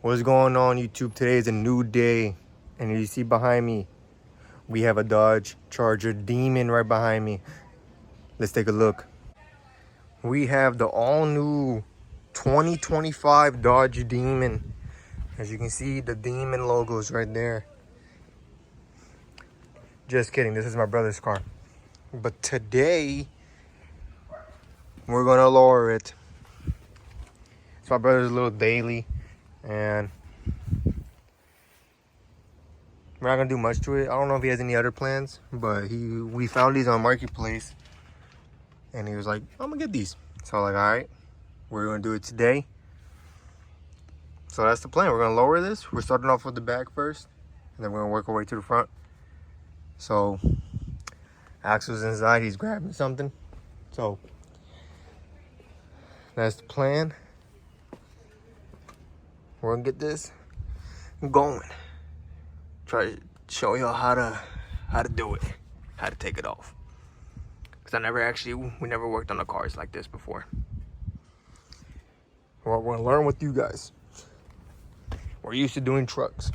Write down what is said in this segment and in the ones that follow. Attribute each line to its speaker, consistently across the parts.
Speaker 1: What's going on, YouTube? Today is a new day, and you see behind me, we have a Dodge Charger Demon right behind me. Let's take a look. We have the all-new 2025 Dodge Demon. As you can see, the Demon logo is right there. Just kidding, this is my brother's car. But today, we're gonna lower it. It's my brother's little daily, and we're not gonna do much to it. I don't know if he has any other plans, but we found these on Marketplace, and he was like, I'm gonna get these. So I'm like, all right, we're gonna do it today. So that's the plan. We're gonna lower this. We're starting off with the back first, and then we're gonna work our way to the front. So Axel's inside, he's grabbing something. So that's the plan. We're gonna get this going. Try to show y'all how to do it, how to take it off. Cause we never worked on the cars like this before. Well, we're gonna learn with you guys. We're used to doing trucks,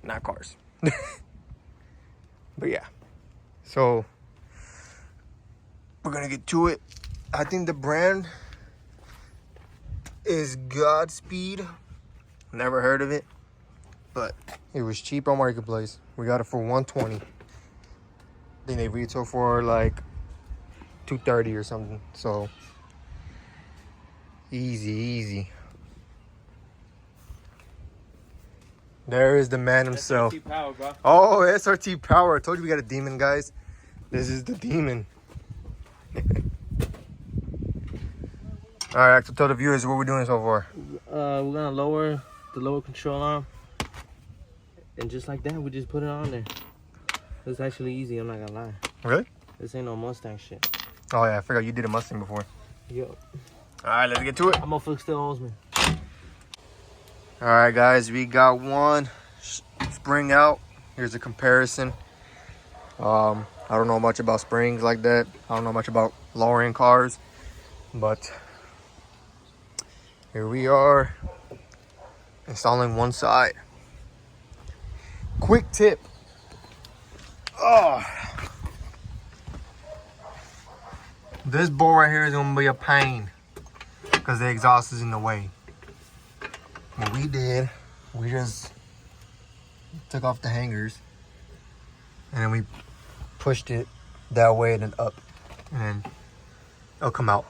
Speaker 1: not cars. But yeah, so we're gonna get to it. I think the brand is Godspeed. Never heard of it, but it was cheap on Marketplace. We got it for $120. I think they retail for like $230 or something. So easy. There is the man himself.
Speaker 2: SRT power, bro.
Speaker 1: Oh, SRT power. I told you we got a Demon, guys. This is the Demon. All right, Axel, tell the viewers what we're doing so far.
Speaker 2: We're gonna lower the lower control arm, and just like that, we just put it on there. It's actually easy. I'm not gonna lie.
Speaker 1: Really?
Speaker 2: This ain't no Mustang shit.
Speaker 1: Oh yeah, I forgot you did a Mustang before.
Speaker 2: Yo.
Speaker 1: All right, let's get to it.
Speaker 2: I'm gonna still owes me.
Speaker 1: All right, guys, we got one spring out. Here's a comparison. I don't know much about springs like that. I don't know much about lowering cars, but here we are installing one side. Quick tip. Oh, this bolt right here is gonna be a pain because the exhaust is in the way. What we did, we just took off the hangers and then we pushed it that way and then up, and then it'll come out.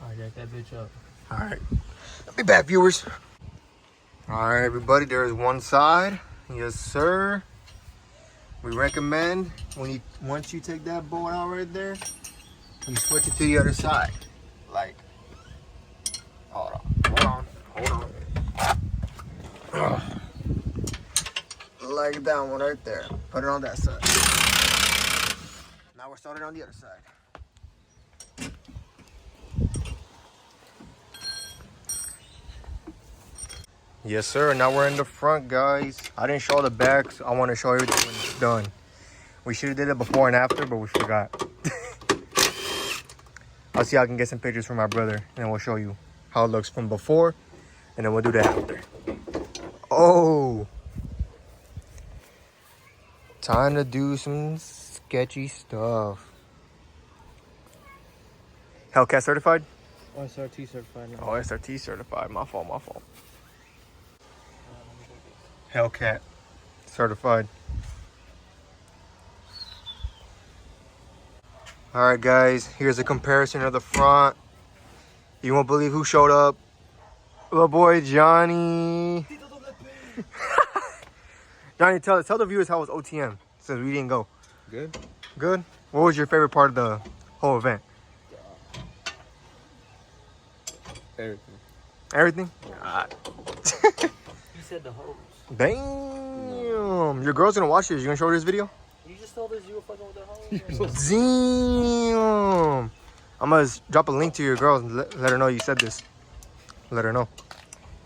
Speaker 2: Alright, jack that bitch up.
Speaker 1: All right, I'll be back, viewers. All right, everybody, there's one side. Yes, sir. We recommend once you take that bolt out right there, you switch it to the other side. Like, hold on. Like that one right there. Put it on that side. Now we're starting on the other side. Yes, sir. Now we're in the front, guys. I didn't show the back, so I want to show everything when it's done. We should have did it before and after, but we forgot. I'll see if I can get some pictures from my brother, and we'll show you how it looks from before, and then we'll do the after. Oh, time to do some sketchy stuff. Hellcat certified?
Speaker 2: Oh, SRT certified now.
Speaker 1: Oh, SRT certified. My fault. Hellcat certified. All right, guys, here's a comparison of the front. You won't believe who showed up. Little boy Johnny. Johnny, tell the viewers how was OTM since we didn't go.
Speaker 2: Good.
Speaker 1: Good? What was your favorite part of the whole event?
Speaker 2: Everything.
Speaker 1: Everything?
Speaker 2: You said the hose.
Speaker 1: Damn. Your girl's gonna watch this. You gonna show her this video?
Speaker 2: You just told us you were fucking with the hose.
Speaker 1: Damn. I'm gonna drop a link to your girl and let her know you said this. Let her know.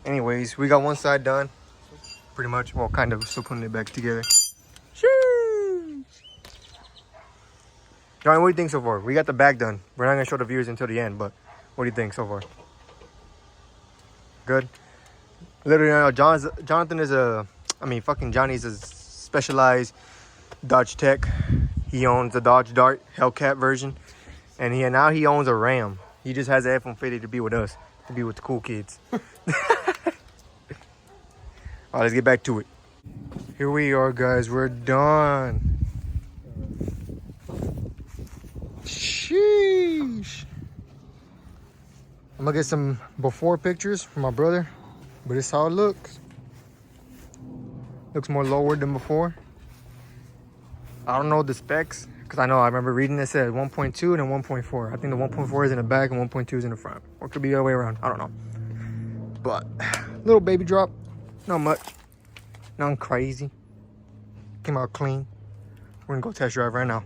Speaker 1: Anyways, we got one side done. Pretty much. Well, kind of. Still putting it back together. Sheesh. Johnny, what do you think so far? We got the back done. We're not gonna show the viewers until the end, but what do you think so far? Good? Literally, Jonathan is fucking Johnny's a specialized Dodge Tech. He owns a Dodge Dart Hellcat version, and now he owns a Ram. He just has the F-150 to be with us, to be with the cool kids. All right, let's get back to it. Here we are, guys. We're done. Sheesh. I'm gonna get some before pictures from my brother, but this is how it looks. Looks more lowered than before. I don't know the specs, because I remember reading it said 1.2 and then 1.4. I think the 1.4 is in the back and 1.2 is in the front. Or it could be the other way around. I don't know. But, little baby drop. Not much. Nothing crazy. Came out clean. We're gonna go test drive right now.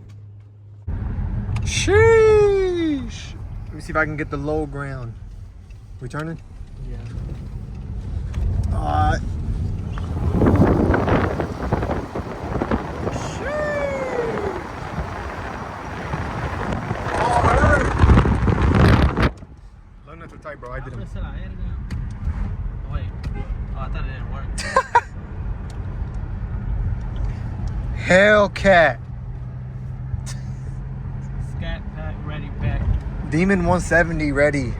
Speaker 1: Sheesh! Let me see if I can get the low ground. We turning?
Speaker 2: Yeah.
Speaker 1: Alright. Not too tight, bro. I didn't.
Speaker 2: Wait. Oh, I thought it didn't work.
Speaker 1: Hellcat.
Speaker 2: Scat pack, ready pack.
Speaker 1: Demon 170 ready.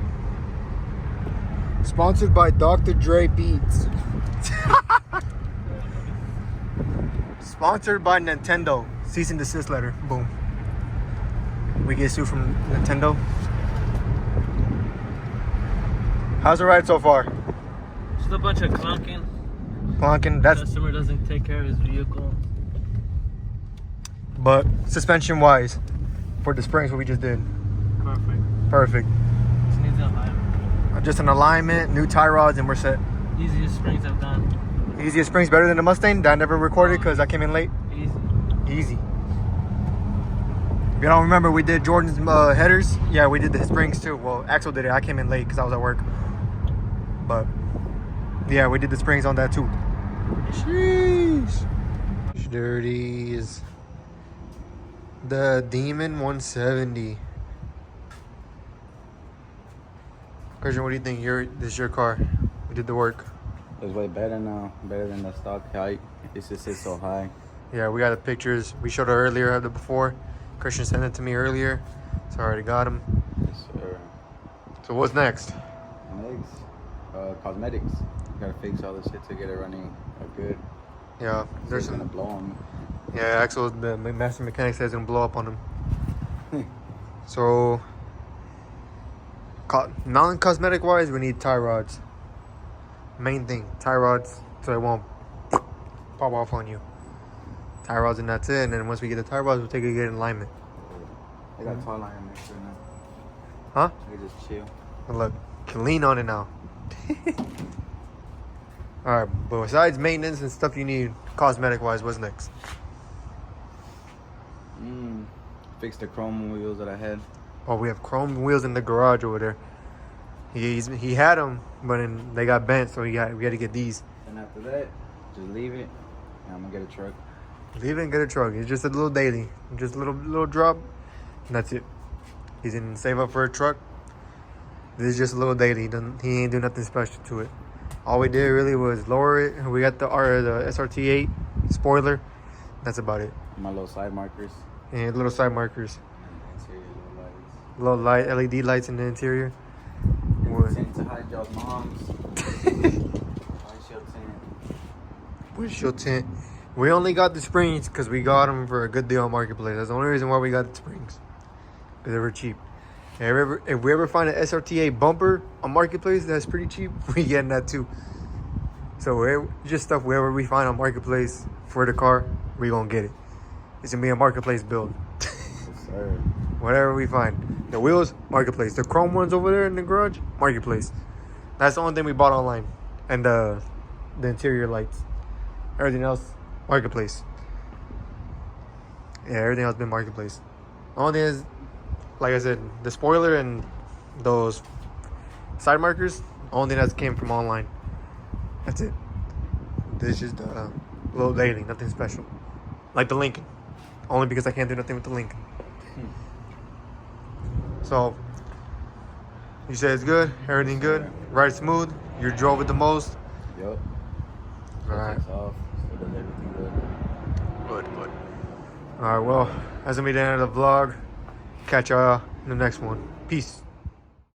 Speaker 1: Sponsored by Dr. Dre Beats. Sponsored by Nintendo. Cease and desist letter. Boom. We get sued from Nintendo. How's the ride so far?
Speaker 2: Just a bunch of clunking.
Speaker 1: Clunking. That's.
Speaker 2: Customer doesn't take care of his vehicle.
Speaker 1: But suspension wise, for the springs, what we just did. Perfect.
Speaker 2: Just needs an alignment.
Speaker 1: Just an alignment, new tie rods, and we're set.
Speaker 2: Easiest springs I've done.
Speaker 1: Easiest springs better than the Mustang that I never recorded because I came in late. Easy. If you don't remember, we did Jordan's headers. Yeah, we did the springs too. Well, Axel did it. I came in late because I was at work. But yeah, we did the springs on that too. Sheesh. Dirty is the Demon 170. Christian, what do you think? This is your car. We did the work.
Speaker 3: It's way better now, better than the stock height. It just sits so high.
Speaker 1: Yeah, we got the pictures. We showed her earlier of the before. Christian sent it to me earlier, so I already got them.
Speaker 3: Yes, sir.
Speaker 1: So what's next?
Speaker 3: Next, cosmetics. Gotta fix all this shit to get it running good.
Speaker 1: Yeah, there's
Speaker 3: gonna
Speaker 1: some.
Speaker 3: blow on
Speaker 1: Yeah, Axel, the master mechanic says it's gonna blow up on him. So, non-cosmetic wise, we need tie rods. Main thing, tie rods, so it won't pop off on you. Tie rods and that's it. And then once we get the tie rods, we'll take it get in alignment.
Speaker 3: They got tall iron next to it now.
Speaker 1: Huh?
Speaker 3: You can just chill.
Speaker 1: And look, can lean on it now. All right, but besides maintenance and stuff you need cosmetic wise, what's next?
Speaker 3: Fix the chrome wheels that I had.
Speaker 1: Oh, we have chrome wheels in the garage over there. He had them, but then they got bent, so we had to get these.
Speaker 3: And after that, just leave it, and I'm gonna get a truck.
Speaker 1: Leave it and get a truck. It's just a little daily, just a little drop, and that's it. He's didn't save up for a truck. This is just a little daily. He ain't do nothing special to it. All we did really was lower it. We got the SRT8 spoiler. That's about it.
Speaker 3: My little side markers.
Speaker 1: And little side markers.
Speaker 3: Interior lights.
Speaker 1: Little light LED lights in the interior.
Speaker 3: Tint to hide y'all's moms. Windshield tint.
Speaker 1: Windshield tint. We only got the springs because we got them for a good deal on Marketplace. That's the only reason why we got the springs. Because they were cheap. And if we ever find an SRT8 bumper on Marketplace that's pretty cheap, we getting that too. So just stuff wherever we find on Marketplace for the car, we gonna get it. It's gonna be a Marketplace build.
Speaker 3: Yes, sir.
Speaker 1: Whatever we find. The wheels, Marketplace. The chrome ones over there in the garage, Marketplace. That's the only thing we bought online. And the interior lights. Everything else, Marketplace. Yeah, everything else been Marketplace. Only thing is, like I said, the spoiler and those side markers, only thing that came from online. That's it. This is the little daily, nothing special. Like the Lincoln. Only because I can't do nothing with the Lincoln. So, you said it's good? Everything good? Ride smooth? You drove it the most?
Speaker 3: Yep.
Speaker 1: Alright.
Speaker 3: Takes off. Still does everything good.
Speaker 1: Good. Alright, well, that's gonna be the end of the vlog. Catch y'all in the next one. Peace.